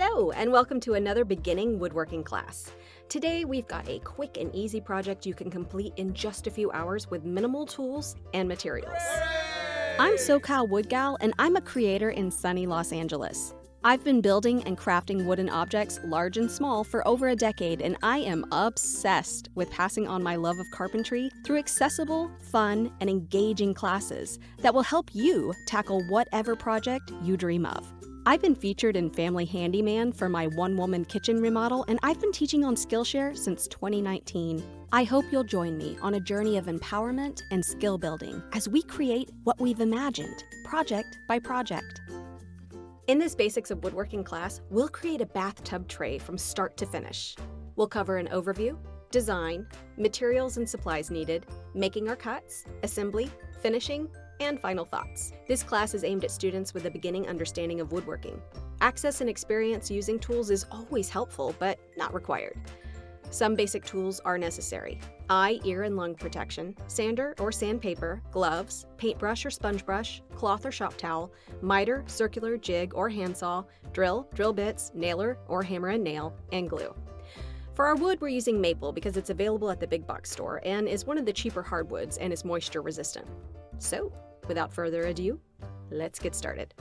Hello, and welcome to another beginning woodworking class. Today we've got a quick and easy project you can complete in just a few hours with minimal tools and materials. I'm SoCal Wood Gal, and I'm a creator in sunny Los Angeles. I've been building and crafting wooden objects, large and small, for over a decade, and I am obsessed with passing on my love of carpentry through accessible, fun, and engaging classes that will help you tackle whatever project you dream of. I've been featured in Family Handyman for my one-woman kitchen remodel, and I've been teaching on Skillshare since 2019. I hope you'll join me on a journey of empowerment and skill building as we create what we've imagined, project by project. In this Basics of Woodworking class, we'll create a bathtub tray from start to finish. We'll cover an overview, design, materials and supplies needed, making our cuts, assembly, finishing, and final thoughts. This class is aimed at students with a beginning understanding of woodworking. Access and experience using tools is always helpful, but not required. Some basic tools are necessary: eye, ear, and lung protection, sander or sandpaper, gloves, paintbrush or sponge brush, cloth or shop towel, miter, circular, jig, or handsaw, drill, drill bits, nailer or hammer and nail, and glue. For our wood, we're using maple because it's available at the big box store and is one of the cheaper hardwoods and is moisture resistant. So, without further ado, let's get started.